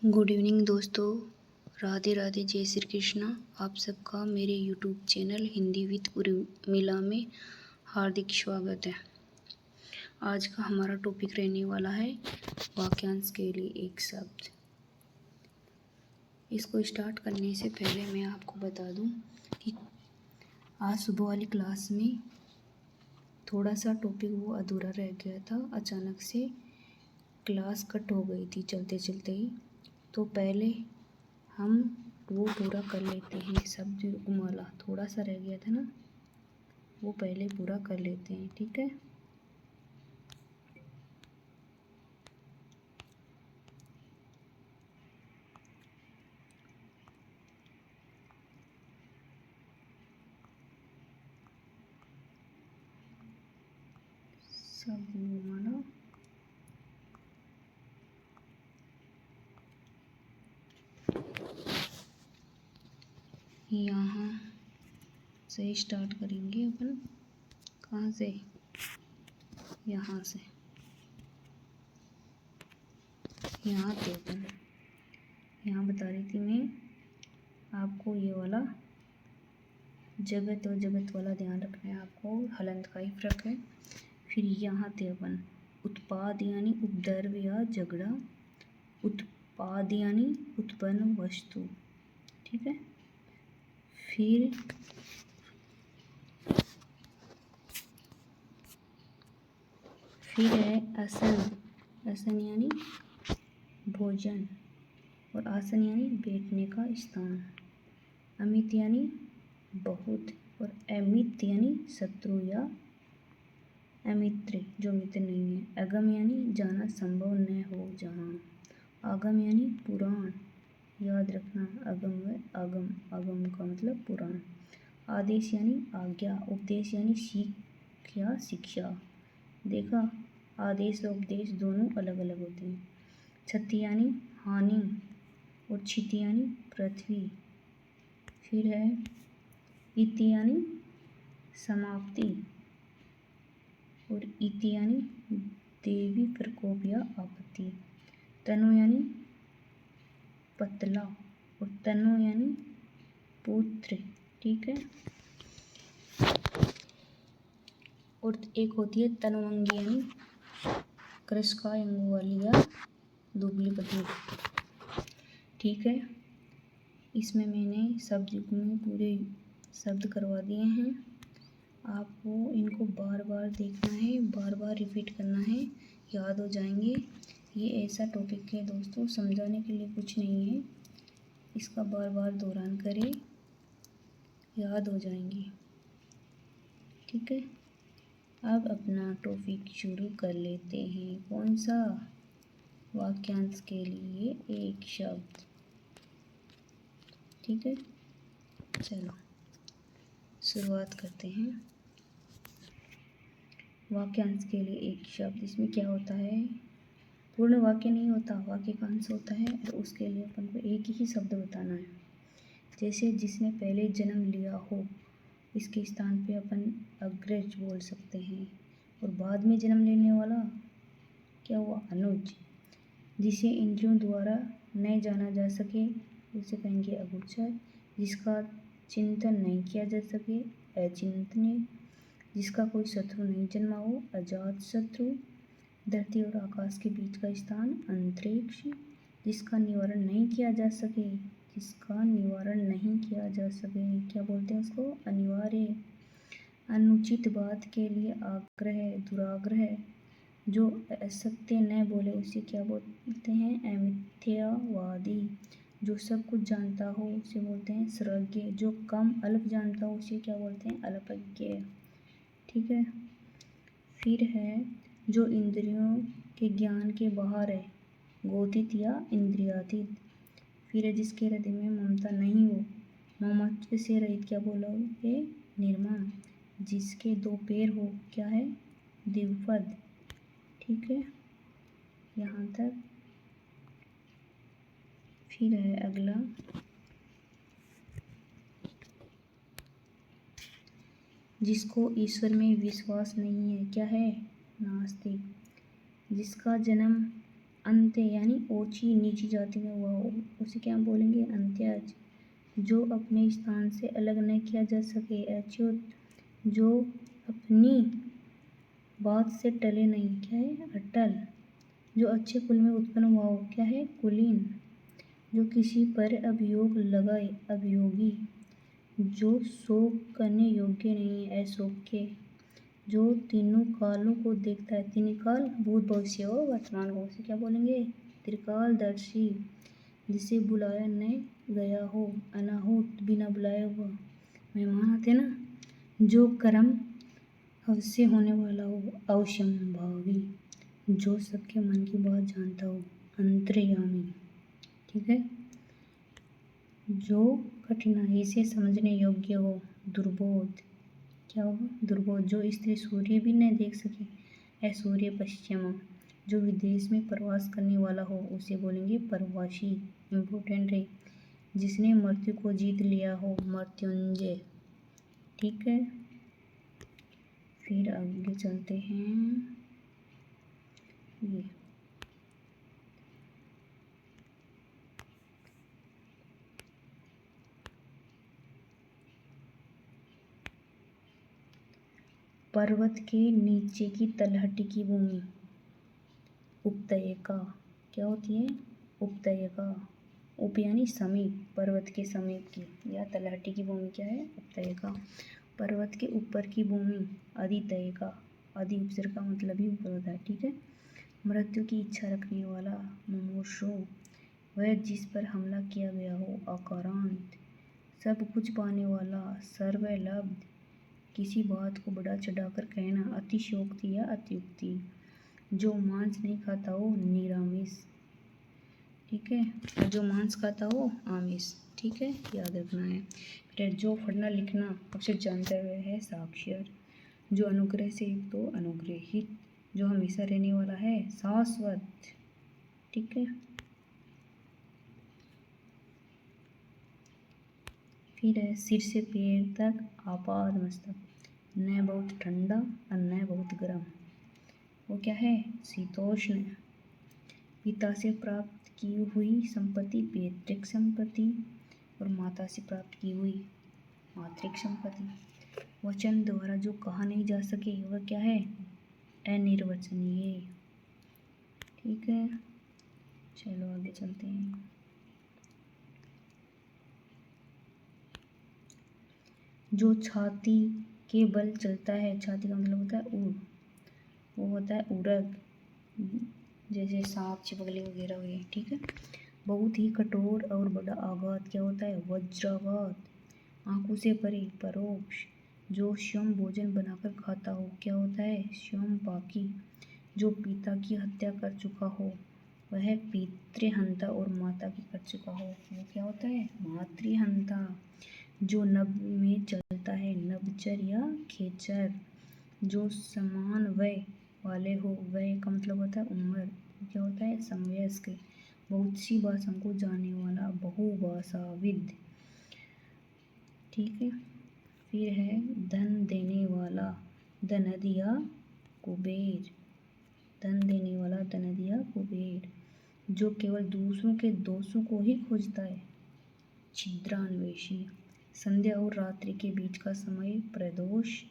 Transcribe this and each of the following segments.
Good evening दोस्तों, राधे राधे, जय श्री कृष्णा। आप सबका मेरे YouTube channel Hindi with Urmila में हार्दिक स्वागत है। आज का हमारा टॉपिक रहने वाला है वाक्यांश के लिए एक शब्द। इसको स्टार्ट करने से पहले मैं आपको बता दूं कि आज सुबह वाली क्लास में थोड़ा सा टॉपिक वो अधूरा रह गया था। अचानक से क्लास कट हो गई थी चलते चलते ही। तो पहले हम वो पूरा कर लेते हैं। शब्द माला थोड़ा सा रह गया था ना, वो पहले पूरा कर लेते हैं, ठीक है। शब्द माला यहाँ से स्टार्ट करेंगे अपन। कहाँ से? यहाँ से। यहाँ थे अपन। यहाँ बता रही थी मैं आपको, ये वाला जगत और जगत वाला ध्यान रखना है आपको। हलंत का ही फर्क है। फिर यहाँ थे अपन उत्पाद यानी उपद्रव या झगड़ा, उत्पाद यानी उत्पन्न वस्तु, ठीक है। फिर है आसन। आसन यानी भोजन और आसन यानी बैठने का स्थान। अमित यानी बहुत और अमित यानी शत्रु या अमित्र, जो मित्र नहीं है। अगम यानी जाना संभव न हो जहाँ। आगम यानी पुराण, याद रखना। अगम व आगम, आगम का मतलब पुराण। आदेश यानी आज्ञा। उपदेश यानी सीख या शिक्षा। देखा, आदेश और उपदेश दोनों अलग अलग होते हैं। क्षति यानी हानि और क्षिति यानी पृथ्वी। फिर है इति यानी समाप्ति और इति यानी देवी प्रकोप या आपत्ति। तनु यानी पतला और तनु यानी पुत्र, ठीक है। और एक होती है तनुअंगी यानी कृशकाय अंगों वाली या दुबली पतली, ठीक है। इसमें मैंने शब्द में पूरे शब्द करवा दिए हैं। आपको इनको बार बार देखना है, बार बार रिपीट करना है, याद हो जाएंगे। ये ऐसा टॉपिक है दोस्तों, समझाने के लिए कुछ नहीं है। इसका बार बार दोहरान करें, याद हो जाएंगे, ठीक है। अब अपना टॉपिक शुरू कर लेते हैं। कौन सा? वाक्यांश के लिए एक शब्द, ठीक है। चलो शुरुआत करते हैं। वाक्यांश के लिए एक शब्द, इसमें क्या होता है? पूर्ण वाक्य नहीं होता, वाक्य का अंश होता है और उसके लिए अपन को एक ही शब्द बताना है। जैसे जिसने पहले जन्म लिया हो, इसके स्थान पे अपन अग्रज बोल सकते हैं। और बाद में जन्म लेने वाला क्या हुआ? अनुज। जिसे इंद्रियों द्वारा नहीं जाना जा सके उसे कहेंगे अगोचर। जिसका चिंतन नहीं किया जा सके अचिंतनीय। जिसका कोई शत्रु नहीं जन्मा हो अजात शत्रु। धरती और आकाश के बीच का स्थान अंतरिक्ष। जिसका निवारण नहीं किया जा सके, जिसका निवारण नहीं किया जा सके, क्या बोलते हैं उसको? अनिवार्य। अनुचित बात के लिए आग्रह, दुराग्रह। जो असत्य न बोले उसे क्या बोलते हैं? अमिथ्यावादी। जो सब कुछ जानता हो उसे बोलते हैं सर्वज्ञ। जो कम अल्प जानता हो उसे क्या बोलते हैं? अल्पज्ञ, ठीक है। फिर है जो इंद्रियों के ज्ञान के बाहर है, गोदित या इंद्रियातीत। फिर है जिसके हृदय में ममता नहीं हो, ममत्व से रहित, क्या बोलोगे? निर्मम। जिसके दो पैर हो, क्या है? द्विपद, ठीक है। यहाँ तक। फिर है अगला, जिसको ईश्वर में विश्वास नहीं है, क्या है? नास्तिक। जिसका जन्म अंत्य यानी ऊंची नीची जाति में हुआ हो उसे क्या बोलेंगे? अंत्यज। जो अपने स्थान से अलग न किया जा सके। अच्युत। जो अपनी बात से टले नहीं, क्या है? अटल। जो अच्छे कुल में उत्पन्न हुआ हो, क्या है? कुलीन। जो किसी पर अभियोग लगाए, अभियोगी। जो शोक करने योग्य नहीं है, अशोक्य। जो तीनों कालों को देखता है, तीन काल भूत भविष्य और वर्तमान को उसे क्या बोलेंगे? त्रिकालदर्शी। जिसे बुलाया न गया हो, अनाहूत। बिना बुलाए हुआ मेहमान आते ना। जो कर्म अवश्य होने वाला हो, अवश्यंभावी। जो सबके मन की बात जानता हो, अंतर्यामी। ठीक है। जो कठिनाई से समझने योग्य हो, दुर्बोध। क्या होगा? दुर्बोध। जो स्त्री सूर्य भी न देख सके, असूर्य पश्चिमा। जो विदेश में प्रवास करने वाला हो उसे बोलेंगे प्रवासी। इम्पोर्टेंट है। जिसने मृत्यु को जीत लिया हो, मृत्युंजय। ठीक है। फिर आगे चलते हैं। ये पर्वत के नीचे की तलहटी की भूमि, उपत्यका। क्या होती है? उपत्यका। उप यानी समीप, पर्वत के समीप की, या तलहटी की भूमि क्या है? उपत्यका। पर्वत के ऊपर की भूमि, अधित्यका। अधि उपसर्ग का मतलब ही ऊपर होता है। ठीक है। मृत्यु की इच्छा रखने वाला, मुमूर्षु। वह जिस पर हमला किया गया हो, अकारांत। सब कुछ पाने वाला, सर्वलब्ध। किसी बात को बढ़ा चढ़ाकर कहना, अतिशयोक्ति या अत्युक्ति। जो मांस नहीं खाता हो, निरामिष। ठीक है। और जो मांस खाता हो, आमिष। ठीक है, याद रखना है। फिर जो पढ़ना लिखना अक्षर जानता हुआ है, साक्षर। जो अनुग्रह से युक्त हो, अनुग्रहित। जो हमेशा रहने वाला है, शाश्वत। ठीक है। फिर है सिर से पैर तक, आपाद मस्तक। न बहुत ठंडा और न बहुत गर्म। वो क्या है? शीतोष्ण। पिता से प्राप्त की हुई संपत्ति, पैतृक संपत्ति। और माता से प्राप्त की हुई, मातृक संपत्ति। वचन द्वारा जो कहा नहीं जा सके वह क्या है? अनिर्वचनीय। ठीक है। चलो आगे चलते हैं। जो छाती के बल चलता है, छाती का मतलब होता है ऊर, वो होता है उरग। जैसे सांप, छिपकली वगैरह हुए। ठीक है। बहुत ही कठोर और बड़ा आघात क्या होता है? वज्राघात। आंखों से परे, परोक्ष। जो स्वयं भोजन बनाकर खाता हो, क्या होता है? स्वयं पाकी। जो पिता की हत्या कर चुका हो वह पितृहंता, और माता की कर चुका हो वो क्या होता है? मातृहंता। जो नभ में चलता है, नभचर या खेचर। जो समान वय वाले हो, वय का मतलब होता है उम्र, क्या होता है? समवयस्क। बहुत सी भाषाओं को जानने वाला, बहुभाषाविद। ठीक है। फिर है धन देने वाला, धनदि या कुबेर। धन देने वाला, धनदि या कुबेर। जो केवल दूसरों के दोषों को ही खोजता है, छिद्रान्वेषी। संध्या और रात्रि के बीच का समय, प्रदोष।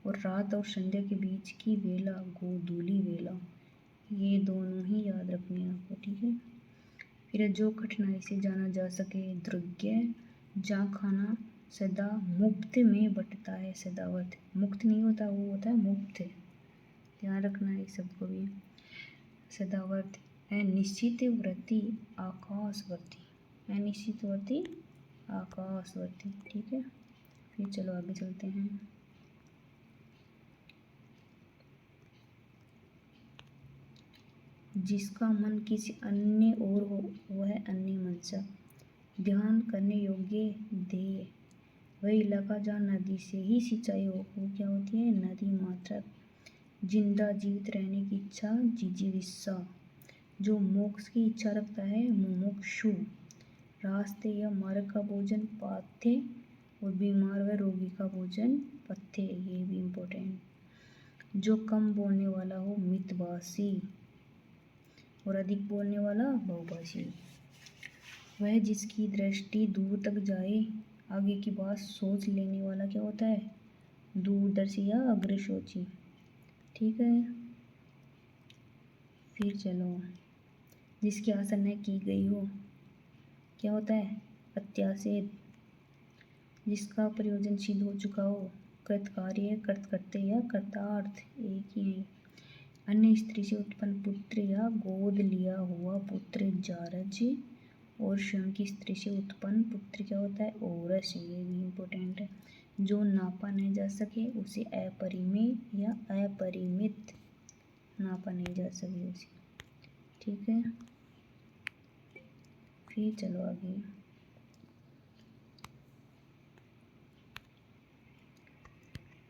और रात और संध्या के बीच की वेला, गोधूली वेला। ये दोनों ही याद रखने हैं आपको। ठीक है। फिर जो कठिनाई से जाना जा सके, दृग्य। जहाँ खाना सदा मुफ्त में बंटता है, सदावत। मुक्त नहीं होता, वो होता है मुफ्त। ध्यान रखना है सबको भी। सदावर्त। अनिश्चित वृत्ति, आकाशवर्ती। अनिश्चित वृत्ति, आकाशवर्ती। ठीक है। फिर चलो आगे चलते हैं। जिसका मन किसी अन्य ओर हो वह अन्य मनसा। ध्यान करने योग्य ध्येय। वह इलाका जहाँ नदी से ही सिंचाई हो, वो क्या होती है? नदी मात्रक। जिंदा जीवित रहने की इच्छा, जिजीविषा। जो मोक्ष की इच्छा रखता है, मुमुक्षु। रास्ते या मार्ग का भोजन, पाथ्य। और बीमार व रोगी का भोजन, पथ्य। ये भी इम्पोर्टेंट। जो कम बोलने वाला हो, मितभाषी। और अधिक बोलने वाला बहुभाषी। वह जिसकी दृष्टि दूर तक जाए, आगे की बात सोच लेने वाला क्या होता है, दूरदर्शी या अग्रसोची। ठीक है, फिर चलो, जिसकी आशा न की गई हो क्या होता है, अत्याशेद। जिसका प्रयोजन सिद्ध हो चुका हो, कृतकार्य, कृतकृत्य या कृतार्थ, एक ही है। अन्य स्त्री से उत्पन्न पुत्र या गोद लिया हुआ पुत्र जारज, और स्वयं की स्त्री से उत्पन्न पुत्र क्या होता है, औरस। ये भी इम्पोर्टेंट है। जो नापा नहीं जा सके उसे अपरिमेय या अपरिमित नापा नहीं जा सके उसे। ठीक है, फिर चलो आगे।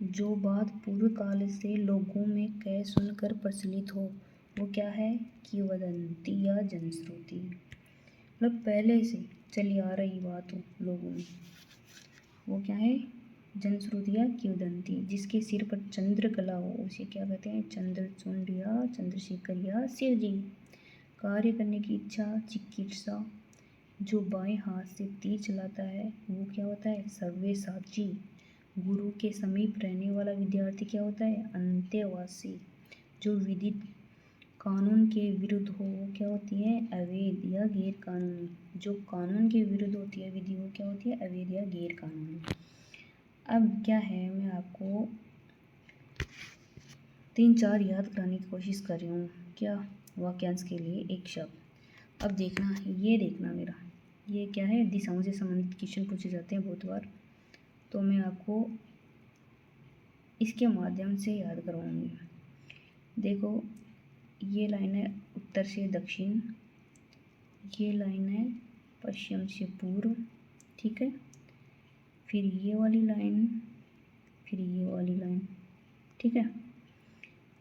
जो बात पूर्व काल से लोगों में कह सुनकर प्रचलित हो वो क्या है, किंवदंती या जनश्रुति। मतलब पहले से चली आ रही बात हो लोगों में, वो क्या है, जनश्रुति या किंवदंती। जिसके सिर पर चंद्रकला हो उसे क्या कहते हैं, चंद्रचूड या चंद्रशेखर या शिवजी। कार्य करने की इच्छा, चिकित्सा। जो बाएं हाथ से तीर चलाता है वो क्या होता है, सर्वेसाची। गुरु के समीप रहने वाला विद्यार्थी क्या होता है, अंत्यवासी। जो विधि कानून के विरुद्ध हो वो क्या होती है, अवैध या गैर कानूनी। जो कानून के विरुद्ध होती है विधि वो क्या होती है, अवैध या गैर कानूनी। अब क्या है, मैं आपको 3-4 याद कराने की कोशिश कर रही हूँ। क्या, वाक्यांश के लिए एक शब्द। अब देखना, ये देखना मेरा, ये क्या है, दिशाओं से संबंधित क्वेश्चन पूछे जाते हैं बहुत बार, तो मैं आपको इसके माध्यम से याद करवाऊंगी। देखो, ये लाइन है उत्तर से दक्षिण, ये लाइन है पश्चिम से पूर्व। ठीक है, फिर ये वाली लाइन, फिर ये वाली लाइन। ठीक है,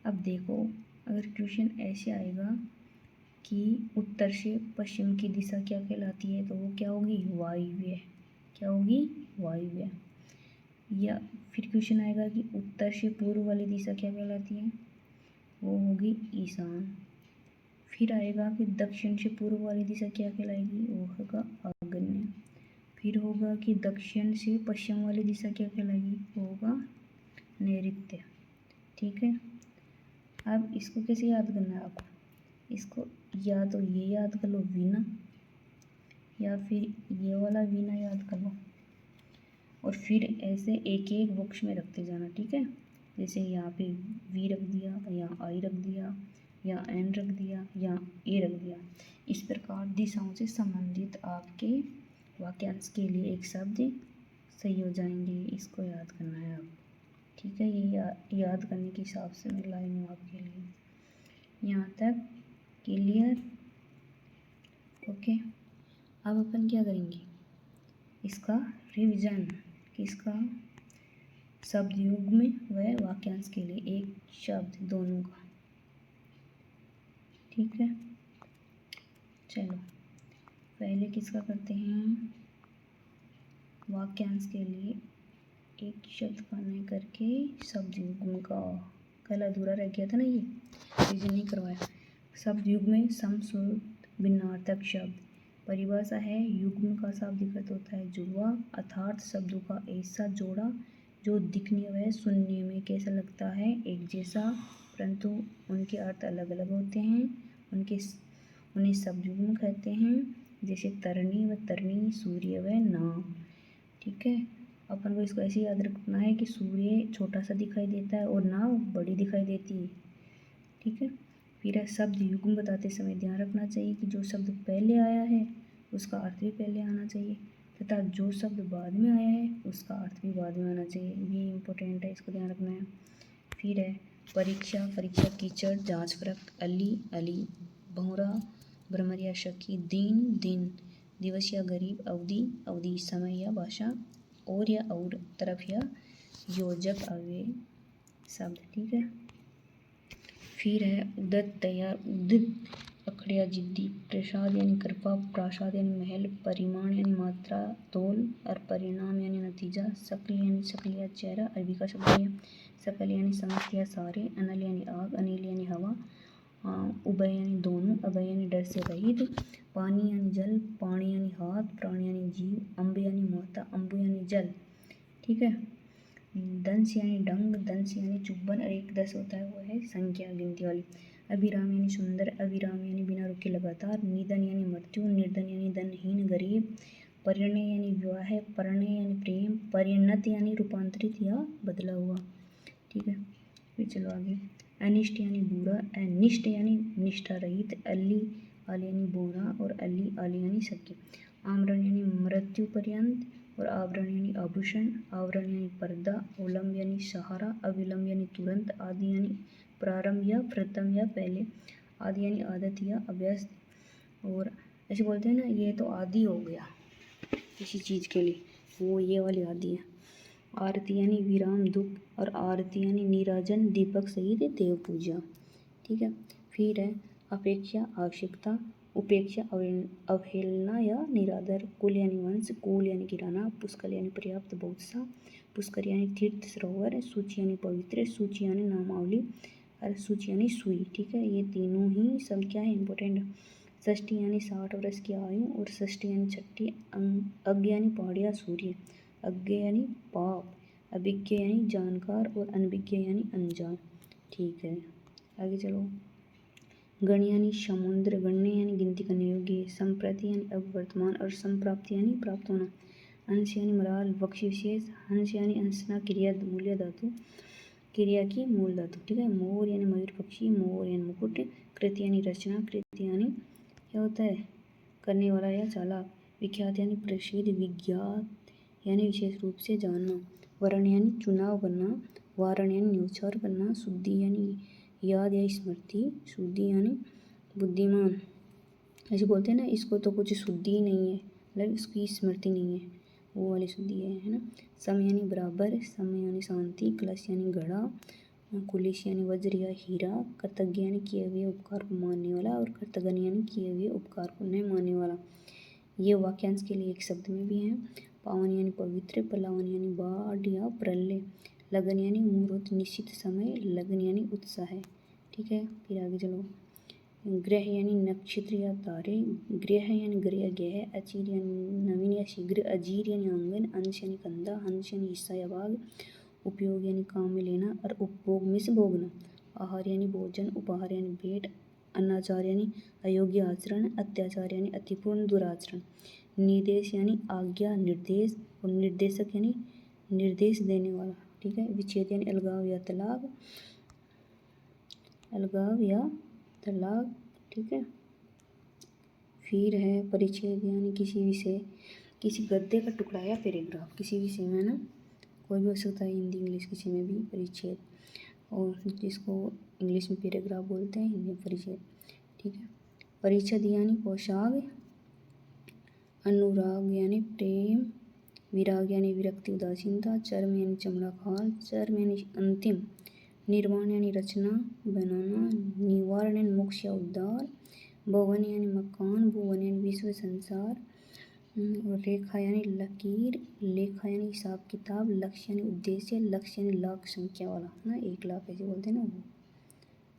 अब देखो, अगर क्वेश्चन ऐसे आएगा कि उत्तर से पश्चिम की दिशा क्या कहलाती है, तो वो क्या होगी, वायव्य। क्या होगी, वायव्य। या फिर क्वेश्चन आएगा कि उत्तर से पूर्व वाली दिशा क्या कहलाती है, वो होगी ईशान। फिर आएगा कि दक्षिण से पूर्व वाली दिशा क्या कहलाएगी, वो होगा आग्नेय। फिर होगा कि दक्षिण से पश्चिम वाली दिशा क्या कहलाएगी, वो होगा नैऋत्य। ठीक है, अब इसको कैसे याद करना है आपको, इसको या तो ये याद कर लो वीना, या फिर ये वाला वीना याद कर लो, और फिर ऐसे एक एक बॉक्स में रखते जाना। ठीक है, जैसे यहाँ पे वी रख दिया, यहाँ आई रख दिया, या एन रख दिया, या ए रख दिया। इस प्रकार दिशाओं से संबंधित आपके वाक्यांश के लिए एक शब्द सही हो जाएंगे। इसको याद करना है आप। ठीक है, ये याद करने के हिसाब से मैं लाई हूँ आपके लिए। यहाँ तक क्लियर, ओके। अब अपन क्या करेंगे, इसका रिवीजन। किसका, शब्द युग्म व वाक्यांश के लिए एक शब्द दोनों का। ठीक है, चलो पहले किसका करते हैं, वाक्यांश के लिए एक शब्द का नहीं करके शब्द युग्म का। कल अधूरा रह गया था ना, ये रिवीजन नहीं करवाया। शब्द युग्म में समश्रुत भिन्नार्थक शब्द। परिभाषा है, युग्म का शाब्दिक अर्थ होता है जुड़वा, अर्थात शब्दों का ऐसा जोड़ा जो दिखने व सुनने में कैसा लगता है, एक जैसा, परंतु उनके अर्थ अलग अलग होते हैं। उन्हें शब्द युग्म कहते हैं, जैसे तरणी व तरणी, सूर्य व नाव। ठीक है, अपन को इसको ऐसे याद रखना है कि सूर्य छोटा सा दिखाई देता है और नाव बड़ी दिखाई देती है। ठीक है, फिर शब्द युग्म बताते समय ध्यान रखना चाहिए कि जो शब्द पहले आया है उसका अर्थ भी पहले आना चाहिए, तथा जो शब्द बाद में आया है उसका अर्थ भी बाद में आना चाहिए। ये इम्पोर्टेंट है, इसको ध्यान रखना है। फिर है परीक्षा, परीक्षा कीचड़, जांच परख, अली अली, भौरा, भ्रमर या शकी, दिन दिन, दिवस या गरीब, अवधि अवधि, समय या भाषा, और या और, तरफ या योजक अव्यय शब्द। ठीक है, फिर है उदत, तैयार, उदित, अखड़िया, जिद्दी, प्रसाद यानी कृपा, प्रासाद यानी महल, परिमाण यानी मात्रा, तोल, और परिणाम यानी नतीजा, शक्ल यानी शक्ल या चेहरा, अरबी का शब्द है। सकल यानी समस्त या सारे, अनल यानी आग, अनिल यानी हवा, उभय यानी दोनों, अभय यानी डर से रहित, पानी यानी जल, पाणी यानी हाथ, प्राण यानी जीव, अम्ब यानी माता, अम्बु यानी जल। ठीक है। दंश यानी डंग, दंश यानी चुब्बन, और एक दस होता है वो है संख्या गिनती वाली। अभिराम यानी सुंदर, अविराम यानी बिना रुके लगातार, निधन यानी मृत्यु, निर्धन यानी धनहीन गरीब, परिणय यानी विवाह, परिणय यानी प्रेम, परिणत यानी रूपांतरित या बदला हुआ। ठीक है। फिर चलो आगे। अनिष्ट यानी बुरा, अनिष्ट यानी निष्ठा रहित, अली आल यानी बोरा, और अली आल यानी सत्य। आमरण यानी मृत्यु पर्यंत, और आवरण यानी आभूषण, आवरण यानी पर्दा, अवलंब यानी सहारा, अविलंब यानी तुरंत, आदि यानी प्रारंभ या प्रथम या पहले, आदि यानी आदत या अभ्यास। और ऐसे बोलते हैं ना, ये तो आदि हो गया किसी चीज़ के लिए, वो ये वाली आदि है। आरती यानी विराम दुख, और आरती यानी नीराजन दीपक सहित देव पूजा। ठीक है। फिर है अपेक्षा आवश्यकता, उपेक्षा अवहेलना या निरादर, कुल यानी वंश, कूल यानी किराना, पुष्कल यानी पर्याप्त बहुत सा, पुष्कर यानी तीर्थ सरोवर, सूची यानी पवित्र, सूची यानी नामावली, और सूची यानी सुई। ठीक है। ये तीनों ही सब क्या है इंपॉर्टेंट। षष्ठी यानी 60 वर्ष की आयु, और षष्ठी यानी छठी। अज्ञ यानी पहाड़ या सूर्य, अज्ञ यानी पाप, अभिज्ञ यानी जानकार, और अनभिज्ञ यानी अनजान। ठीक है। आगे चलो। गण यानी समुद्र, गण्य यानी गिनती करने योग्य, संप्रति यानी अब वर्तमान, और संप्राप्ति यानी प्राप्त होना। अंश यानी मराल, वक्ष विशेष, हंस यानी अंशना क्रिया मूल्य धातु, क्रिया की मूल धातु। ठीक है। मोर यानी मयूर पक्षी, मोर यानी मुकुट, कृति यानी रचना, कृति यानी क्या होता है करने वाला या चालाक, विख्यात यानी प्रसिद्ध, विज्ञात यानी विशेष रूप से जानना, वर्ण यानी चुनाव करना, वारण यानी न्योछावर करना, शुद्धि यानी याद या स्मृति, शुद्धि यानी बुद्धिमान। ऐसे बोलते हैं ना, इसको तो कुछ शुद्धि ही नहीं है, मतलब इसकी स्मृति नहीं है, वो वाली शुद्धि है ना। सम यानी बराबर, समय यानी शांति, कलश यानी घड़ा, कुलिश यानी वज्र या हीरा, कृतज्ञ यानी किए हुए उपकार को मानने वाला, और कृतघ्न यानी किए हुए उपकार को न मानने वाला। ये वाक्यांश के लिए एक शब्द में भी है। पावन यानी पवित्र, पलावन यानी बाढ़ या प्रलय, लगन यानी मुहूर्त निश्चित समय, लगन यानी उत्साह। ठीक है। फिर आगे चलो। ग्रह यानी नक्षत्र या तारे, ग्रह यानी ग्रह गह, अचीर यानी नवीन या शीघ्र, अजीर यानी आंगन, अंश यानी कंधा, हंस यानी हिस्सा या भाग, उपयोग यानी काम में लेना, और उपभोग में से भोगना। आहार यानी भोजन, उपहार यानी भेंट, अनाचार यानी अयोग्य आचरण, अत्याचार यानी अतिपूर्ण दुराचरण, निर्देश यानी आज्ञा निर्देश, और निर्देशक यानी निर्देश देने वाला। ठीक है। विच्छेद यानी अलगाव या तलाक, अलगाव या तलाक। ठीक है। फिर है परिच्छेद यानी किसी विषय, किसी गद्य का टुकड़ा या पैराग्राफ, किसी विषय में ना, कोई भी हो सकता है, हिंदी इंग्लिश किसी में भी परिच्छेद, और जिसको इंग्लिश में पैराग्राफ बोलते हैं, हिंदी में परिच्छेद। ठीक है। परिच्छेद यानी पोशाक, अनुराग यानी प्रेम, विराग यानी विरक्ति उदासीनता, चर्म यानी चमड़ा खाल, चर्म यानी अंतिम, निर्माण यानी रचना बनाना, निवारण यानी मोक्ष या उद्धार, भवन यानी मकान, भुवन यानी विश्व संसार, और रेखा यानी लकीर, लेखा यानी हिसाब किताब, लक्ष्य यानी उद्देश्य, लक्ष्य यानी लाख संख्या वाला ना, 1 लाख ऐसे बोलते हैं ना वो।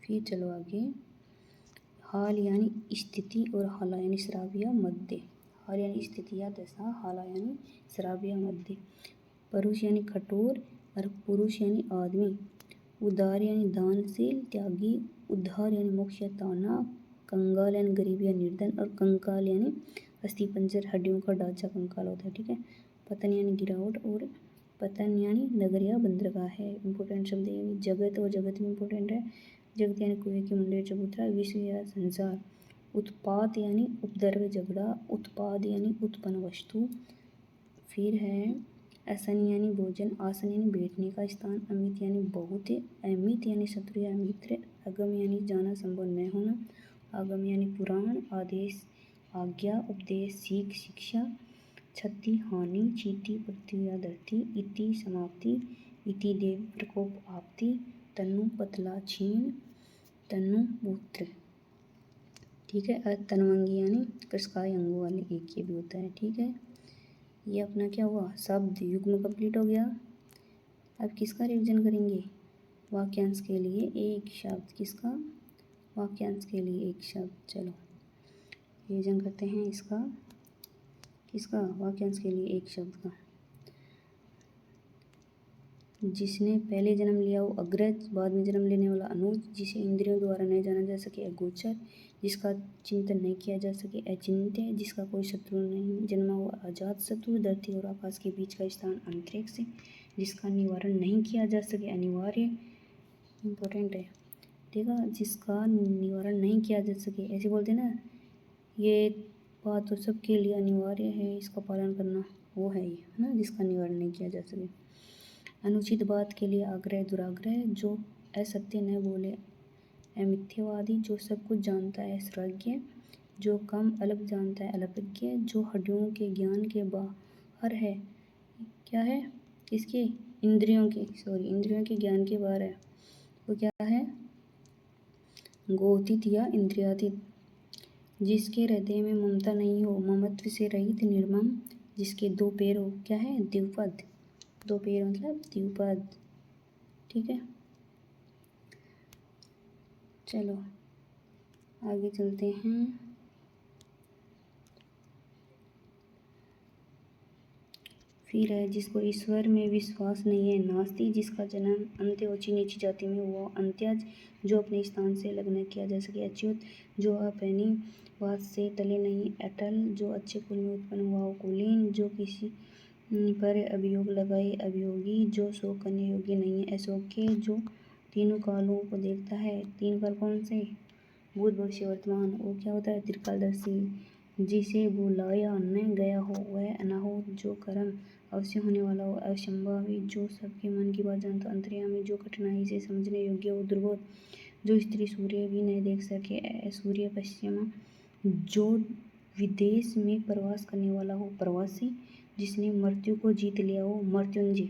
फिर चलो आगे। हाल यानी स्थिति, और हाला यानी श्राव्य या मध्य, हाल यानी स्थिति या दशा, हाला यानी श्राव्य या मध्य। परुष यानी कठोर, और पुरुष यानी आदमी, उदार यानी दानशील, त्यागी, उद्धार यानी मोक्ष या ताना, कंगाल यानी गरीब या निर्धन, और कंकाल यानी अस्थि पंजर हड्डियों का ढांचा कंकाल होता है। ठीक है। पतन यानी गिरावट, और पतन यानी नगर या बंदरगाह है। इंपॉर्टेंट शब्द है। जगत, और जगत में इंपॉर्टेंट है। जगत यानी कुएं की मुंडेर चबूतरा, विश्व या संसार। उत्पात यानी उपद्रव झगड़ा, उत्पाद यानी उत्पन्न वस्तु। फिर है आसन यानी भोजन, आसन यानी बैठने का स्थान, अमित यानी बहुत, अमित यानी शत्रु या मित्र, अगम यानी जाना संभव न होना, आगम यानी पुराण, आदेश आज्ञा, उपदेश सीख शिक्षा, क्षति हानि, चीटी पृथ्वी या धरती, इति समाप्ति, इति देव प्रकोप आपत्ति, तनु पतला छीन, तनु पुत्र। ठीक है। तनवंगी यानी कृषकाय अंगों वाले, एक ये भी होता है। ठीक है। ये अपना क्या हुआ, शब्द युग्म कंप्लीट हो गया। अब किसका रिवीजन करेंगे, वाक्यांश के लिए एक शब्द, किसका, वाक्यांश के लिए एक शब्द। चलो रिवीजन करते हैं इसका, किसका, वाक्यांश के लिए एक शब्द का। जिसने पहले जन्म लिया वो अग्रज, बाद में जन्म लेने वाला अनुज, जिसे इंद्रियों द्वारा नहीं जाना जा सके अगोचर, जिसका चिंतन नहीं किया जा सके अचिंत्य, जिसका कोई शत्रु नहीं जन्मा हुआ अजात शत्रु, धरती और आकाश के बीच का स्थान अंतरिक्ष, जिसका निवारण नहीं किया जा सके अनिवार्य, इम्पोर्टेंट है, ठीक है, जिसका निवारण नहीं किया जा सके, ऐसे बोलते ना, ये बात तो सबके लिए अनिवार्य है, इसका पालन करना, वो है ये, है ना, जिसका निवारण नहीं किया जा सके। अनुचित बात के लिए आग्रह दुराग्रह, जो असत्य न बोले अमिथ्यावादी, जो सब कुछ जानता है सर्वज्ञ, जो कम अल्प जानता है अल्पज्ञ, जो हड्डियों के ज्ञान के बाहर है, क्या है, किसके, इंद्रियों के ज्ञान के बाहर है, वो क्या है, गोतीत या इंद्रियातीत, जिसके हृदय में ममता नहीं हो, ममत्व से रहित निर्मम, जिसके दो पैर हो, क्या है, द्विपद, दो पैर मतलब द्विपद, ठीक है। चलो आगे चलते हैं। फिर है जिसको ईश्वर में विश्वास नहीं है नास्ति, जिसका जन्म अंत्य ऊंची नीची जाति में हुआ अंत्यज, जो अपने स्थान से अलग न किया जा सके अच्युत, जो अपनी बात से टले नहीं अटल, जो अच्छे कुल में उत्पन्न हुआ हो कुलीन, जो किसी पर अभियोग लगाए अभियोगी, जो शोक करने योग्य नहीं है अशोक्य, जो तीनों कालों को देखता है, तीन काल कौन से, भूत भविष्य वर्तमान, वो क्या होता है, त्रिकालदर्शी, जिसे बुलाया न गया हो वह अनाहूत, जो कर्म अवश्य होने वाला हो असंभावी, जो सबके मन की बात जानता अंतर्यामी, जो कठिनाई से समझने योग्य हो दुर्बोध, जो स्त्री सूर्य भी नहीं देख सके सूर्य पश्चिमा, जो विदेश में प्रवास करने वाला हो प्रवासी, जिसने मृत्यु को जीत लिया हो मृत्युंजय,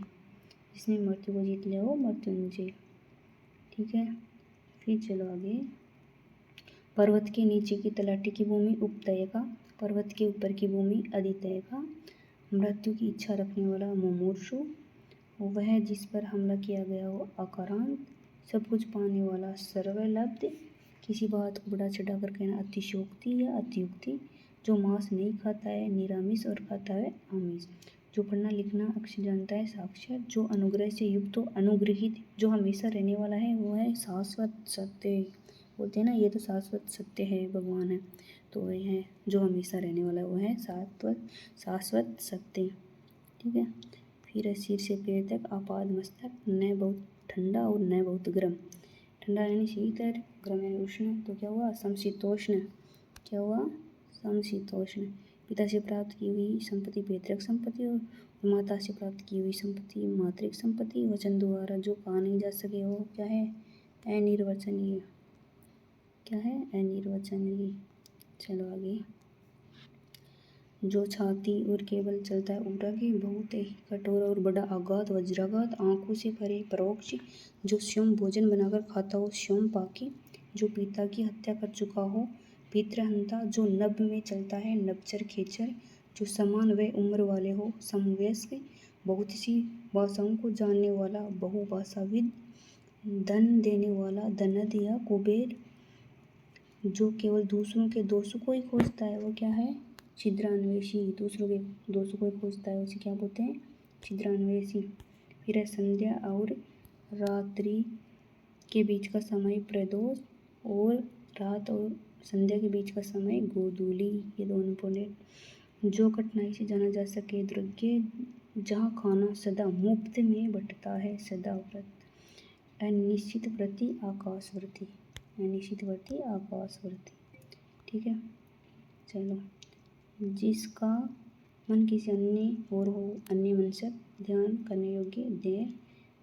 जिसने मृत्यु को जीत लिया हो मृत्युंजय, ठीक है। फिर चलो आगे। पर्वत के नीचे की तलाटी की भूमि उपतय का, पर्वत के ऊपर की भूमि अधितय का, मृत्यु की इच्छा रखने वाला मुमूर्षु, वह जिस पर हमला किया गया हो अकारांत, सब कुछ पाने वाला सर्वलब्ध, किसी बात को बड़ा चढ़ा कर कहना अतिशयोक्ति या अतियुक्ति, जो मांस नहीं खाता है निरामिष और खाता है आमिष, जो पढ़ना लिखना अक्षर जानता है साक्षर, जो अनुग्रह से युक्त हो अनुग्रहित, जो हमेशा रहने वाला है वो है शाश्वत सत्य, बोलते हैं ना ये तो शाश्वत सत्य है भगवान है, तो वही है जो हमेशा रहने वाला है वो है शाश्वत सत्य, ठीक है। फिर है सिर से पैर तक आपाद मस्तक, न बहुत ठंडा और न बहुत गर्म, ठंडा यानी शीतल, गर्म यानी उष्ण, तो क्या हुआ समशीतोष्ण, क्या हुआ समशीतोष्ण, पिता से प्राप्त की हुई संपत्ति पैतृक संपत्ति और माता से प्राप्त की हुई संपत्ति मातृक संपत्ति, वचन द्वारा जो कहा नहीं जा सके वो क्या है अनिर्वचनीय, क्या है अनिर्वचनीय। चलो आगे। जो छाती और केवल चलता है उड़ा के, बहुत ही कठोर और बड़ा आघात वज्राघात, आंखों से परे परोक्ष, जो स्वयं भोजन बनाकर खाता हो स्वयं पाके, जो पिता की हत्या कर चुका हो पितृहंता, जो नभ में चलता है नभचर खेचर, जो समान व उम्र वाले हो समवयस्क, बहुत सी भाषाओं को जानने वाला बहुभाषाविद, धन देने वाला धनद या कुबेर, जो केवल दूसरों के दोषों को ही खोजता है वो क्या है छिद्रान्वेषी, दूसरों के दोषों को ही खोजता है उसे क्या बोलते हैं छिद्रान्वेषी। फिर है संध्या और रात्रि के बीच का समय प्रदोष, और रात और संध्या के बीच का समय गोधूली, ये दोनों इंपॉर्टेंट, जो कठिनाई से जाना जा सके दुर्गे, जहाँ खाना सदा मुफ्त में बंटता है सदा व्रत, अनिश्चित व्रति आकाशवर्ती, अनिश्चित व्रति आकाशवर्ती, ठीक है। चलो जिसका मन किसी अन्य और हो अन्य मनसक ध्यान करने योग्य दे,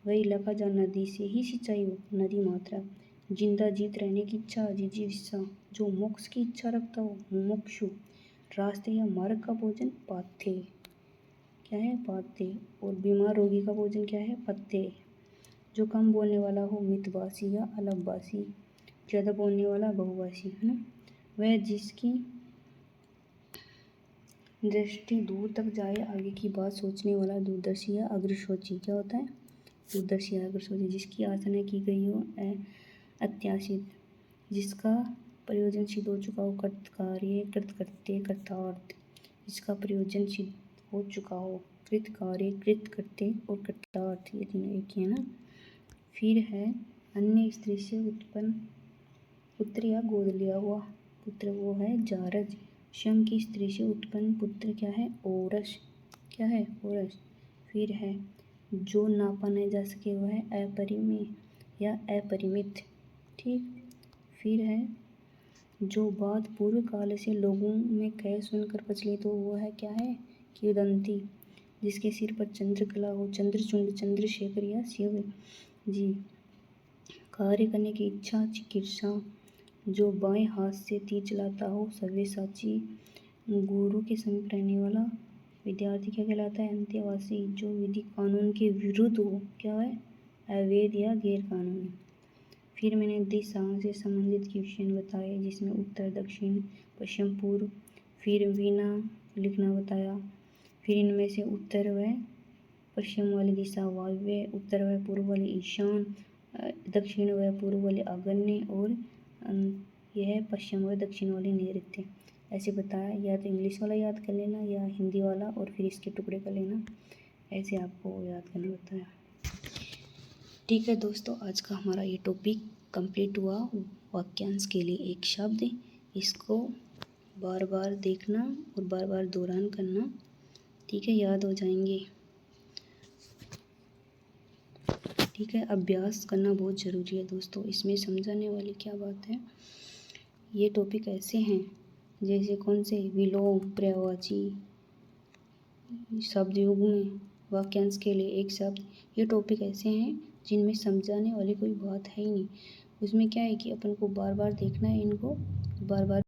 वही लगा जा नदी से ही सिंचाई हो नदी मात्रा, जिंदा जीत रहने की इच्छा जिजीविषा, जो मोक्ष की इच्छा रखता हो मुमुक्षु, रास्ते या मार्ग का भोजन पाथे, क्या है पाथे, और बीमार रोगी का भोजन क्या है पत्ते, जो कम बोलने वाला हो मितभाषी या अलगभाषी, ज़्यादा बोलने वाला बहुभाषी, है ना, वह जिसकी दृष्टि दूर तक जाए आगे की बात सोचने वाला दूरदर्शी या अग्रसोची, क्या होता है दूरदर्शी या अग्रसोची, जिसकी आसना की गई हो अत्याशित, जिसका प्रयोजन सिद्ध हो चुका हो, कर्त कार्य कृत कर्ते कर्तार्थ, जिसका प्रयोजन सिद्ध हो चुका हो, कृत कार्य कृत कर्ते और कर्तार्थ, ये तीनों एक ही है ना। फिर है अन्य स्त्री से उत्पन्न पुत्र या गोद लिया हुआ पुत्र, वो है जारज। स्वयं की स्त्री से उत्पन्न पुत्र क्या है, ओरस। क्या है, ओरस। फिर है जो नापा नहीं जा सके वह है अपरिमेय या अपरिमित। ठीक। फिर है जो बात पूर्व काल से लोगों में कह सुनकर प्रचलित हो, वो है क्या है, किंवदंती। जिसके सिर पर चंद्रकला हो, चंद्रचूड़, चंद्रशेखर या शिव जी। कार्य करने की इच्छा, चिकित्सा। जो बाएं हाथ से तीर चलाता हो, सव्यसाची। गुरु के समीप रहने वाला विद्यार्थी क्या कहलाता है, अंत्यवासी। जो विधि कानून के विरुद्ध हो, क्या है, अवैध या गैर कानूनी। फिर मैंने दिशा से संबंधित क्वेश्चन बताए, जिसमें उत्तर, दक्षिण, पश्चिम, पूर्व। फिर वीणा लिखना बताया। फिर इनमें से उत्तर व पश्चिम वाली दिशा वायव्य, उत्तर व पूर्व वाली ईशान, दक्षिण व पूर्व वाली आग्नेय, और यह पश्चिम व दक्षिण वाली नैऋत्य। ऐसे बताया। या तो इंग्लिश वाला याद कर लेना या हिंदी वाला, और फिर इसके टुकड़े कर लेना। ऐसे आपको याद करना बताया। ठीक है दोस्तों, आज का हमारा ये टॉपिक कंप्लीट हुआ। वाक्यांश के लिए एक शब्द, इसको बार बार देखना और बार बार दोहरान करना। ठीक है, याद हो जाएंगे। ठीक है, अभ्यास करना बहुत ज़रूरी है दोस्तों। इसमें समझाने वाली क्या बात है, ये टॉपिक ऐसे हैं जैसे कौन से, विलोम, पर्यायवाची, शब्द युग में, वाक्यांश के लिए एक शब्द। ये टॉपिक ऐसे हैं जिनमें समझाने वाली कोई बात है ही नहीं। उसमें क्या है कि अपन को बार बार देखना है, इनको बार बार